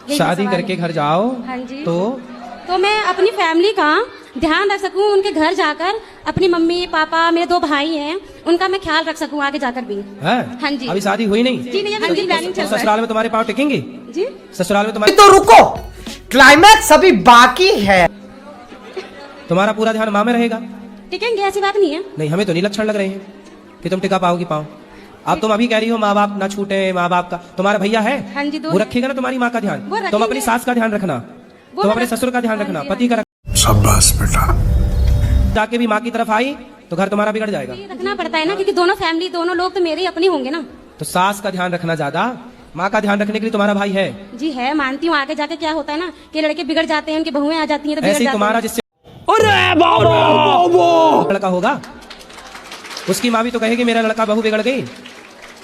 यही शादी सवाल करके है। घर जाओ हाँ जी। तो मैं अपनी फैमिली का ध्यान रख सकूं, उनके घर जाकर अपनी मम्मी पापा, मेरे 2 भाई हैं, उनका मैं ख्याल रख सकूं आगे जाकर भी। है? हाँ जी। अभी शादी हुई नहीं? जी नहीं, अभी उनकी प्लानिंग चल रहा है। ससुराल में तुम्हारे पाँव टिकेंगे? जी ससुराल में तुम्हारे तो रुको, क्लाइमैक्स अभी बाकी है। तुम्हारा पूरा ध्यान माँ में रहेगा? टिकेंगे, ऐसी बात नहीं है। नहीं, हमें तो नहीं लक्षण लग रहे हैं कि तुम टिका पाओगी पाँव। अब तुम अभी कह रही हो माँ बाप ना छूटे, माँ बाप का तुम्हारा भैया है? हाँ जी, 2 वो रखेगा ना तुम्हारी माँ का ध्यान। वो रखेंगे। तुम अपनी सास का ध्यान रखना, तुम अपने ससुर का ध्यान रखना, पति का शाबाश बेटा। जाके भी माँ की तरफ आई तो घर तुम्हारा बिगड़ जाएगा। ये रखना पड़ता है ना, क्योंकि दोनों फैमिली, दोनों लोग तो मेरे ही अपने होंगे ना। तो सास का ध्यान रखना ज्यादा, माँ का ध्यान रखने के लिए तुम्हारा भाई है। जी है, मानती हूँ। आगे जाके क्या होता है ना कि लड़के बिगड़ जाते हैं, उनकी बहुएं आ जाती हैं तो बिगड़ ऐसे ही जाते तुम्हारा हैं। जिससे लड़का होगा उसकी माँ भी तो कहेगी मेरा लड़का बहू बिगड़ गई।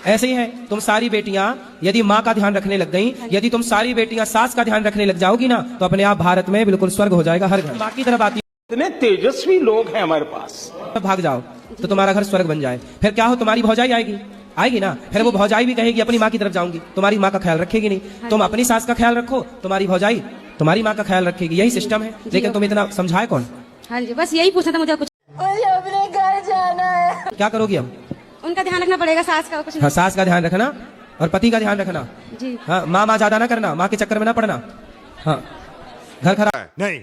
ऐसे ही है, तुम सारी बेटियां यदि माँ का ध्यान रखने लग गई, यदि तुम सारी बेटियां सास का ध्यान रखने लग जाओगी ना, तो अपने आप भारत में बिल्कुल स्वर्ग हो जाएगा हर घर। माँ की तरफ आती इतने तेजस्वी लोग हैं हमारे पास, भाग जाओ तो तुम्हारा घर स्वर्ग बन जाए। फिर क्या हो, तुम्हारी भौजाई आएगी ना, फिर वो भौजाई भी कहेगी अपनी माँ की तरफ जाऊंगी, तुम्हारी माँ का ख्याल रखेगी नहीं। तुम अपनी सास का ख्याल रखो, तुम्हारी भौजाई तुम्हारी माँ का ख्याल रखेगी। यही सिस्टम है, लेकिन तुम इतना समझाए कौन? हाँ जी, बस यही पूछना था मुझे। कुछ मुझे अपने घर जाना है। क्या करोगी अब? उनका ध्यान रखना पड़ेगा, सास का कुछ हाँ, सास का ध्यान रखना और पति का ध्यान रखना। जी हाँ, माँ ज्यादा ना करना, माँ के चक्कर में ना पड़ना। हाँ, घर खराब नहीं